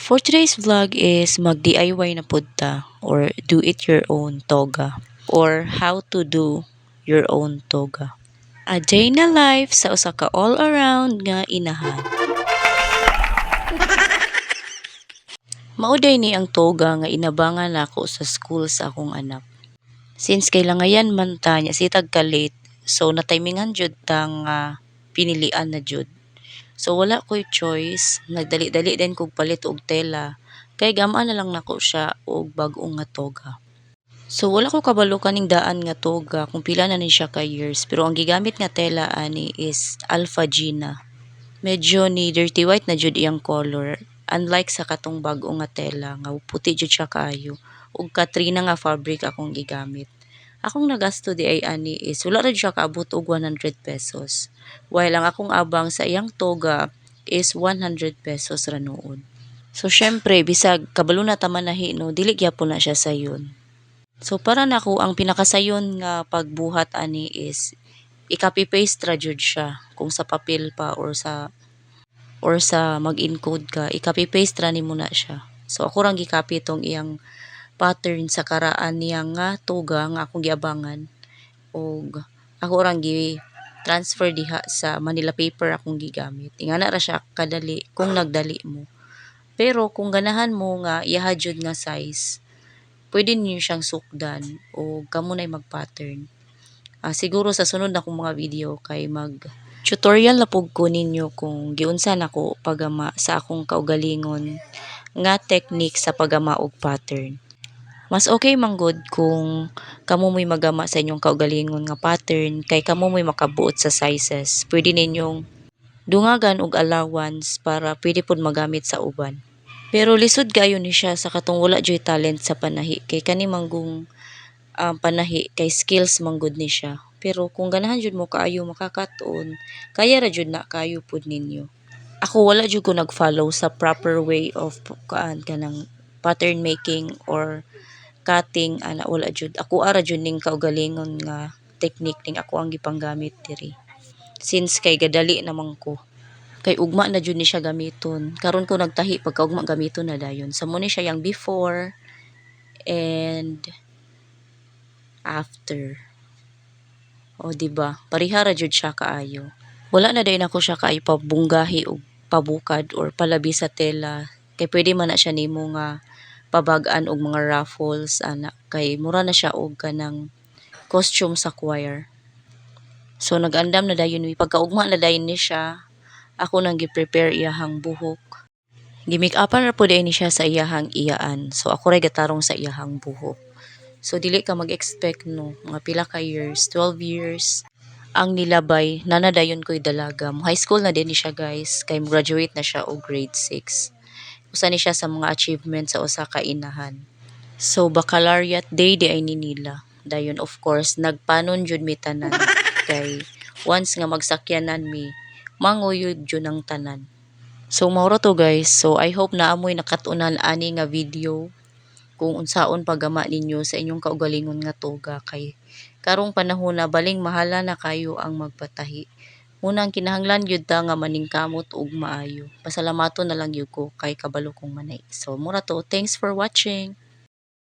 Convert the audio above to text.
For today's vlog is mag-DIY na pud ta or do it your own toga or how to do your own toga. A day na life sa usa ka all around nga inahan. Mauday ni ang toga nga inabangan nako sa school sa akong anak. Since kailangayan man ta nya sitag ka late, so natimingan jud ta nga pinilian na jud. So wala ko'y choice, nagdali-dali din kog palit og tela kay gamaan na lang nako siya og bag-ong nga toga. So wala ko kabalo kaning daan nga toga kung pila na ni siya ka years, pero ang gigamit nga tela ani is Alpha Gina. Medyo ni dirty white na jud iyang color, unlike sa katong bag-ong nga tela nga puti jud siya kaayo ug Katrina nga fabric akong gigamit. Akong nagasto di ay ani is wala ra siya kaabot og 100 pesos. While ang akong abang sa iyang toga is 100 pesos ra noon. So syempre bisag kabalo na ta manahi no, dili gyapon na siya sayon. So para nako ang pinakasayon nga pagbuhat ani is i-copy paste ra jud siya kung sa papel pa or sa mag-encode ka, i-copy paste ra nimo na siya. So ako rang gi-copy tong iyang pattern sa karaan niya nga toga nga akong giabangan og ako rang gi transfer diha sa Manila paper akong gigamit. Ingana ra siya kadali kung nagdali mo. Pero kung ganahan mo nga iyaha jud nga size, pwede niyo siyang sukdan o kamo nay mag-pattern. Siguro sa sunod na kong mga video kay mag tutorial na pug ko ninyo kung giunsa nako pagama sa akong kaugalingon nga technique sa pagama og pattern. Mas okay man gud kung kamo mo'y magama sa inyong kaugalingon nga pattern kay kamo mo'y makabuot sa sizes. Pwede ninyong dungagan og allowance para pwede pud magamit sa uban. Pero lisod kayo ni siya sa katong wala joy talent sa panahi kay kani manggong panahi kay skills man gud ni siya. Pero kung ganahan jud mo kaayo makakaton, kaya ra jud na kayo pud ninyo. Ako wala jud ko nag-follow sa proper way of kanang pattern making or cutting ana wala jud. Ako ara jud ning kaugalingon nga technique ning ako ang gipanggamit diri. Since kay gadali naman ko. Kay ugma na jud ni siya gamiton. Karon ko nagtahi pagka ugma gamiton na dayon. Sa mo ni siya yang before and after. O diba? Pareha ra jud siya kaayo. Wala na dayon ako siya kaayo pabunggahi og pabukad or palabi sa tela. Kay pwede man na siya nimo nga pabag-an og mga raffles ana kay mura na siya og kanang costume sa choir. So nag-andam na dayon mi pagkaugma na dayon ni siya. Ako nang gi-prepare iyahang buhok. Gimik-upan ra pud ni siya sa iyahang iyaan. So ako ray gatarong sa iyahang buhok. So dili ka mag-expect no mga pila ka years, 12 years ang nilabay nanadayon ko'y dalagam. High school na din ni siya guys kay graduate na siya og grade 6. Usa ni siya sa mga achievement sa usa ka inahan. So baccalaureate day di ay ni nila. Dayon of course nagpanon jud mi tanan kay once nga magsakyanan mi manguyod jud ang tanan. So mao ra to guys. So I hope na amoy nakatunan ani nga video kung unsaon paggama ninyo sa inyong kaugalingon nga toga kay karong panahon na baling mahala na kayo ang magpatahi. Unang kinahanglan gyud ta nga maningkamot ug maayo. Pasalamaton na lang gyud ko kay kabalo kong manay. So mura to. Thanks for watching.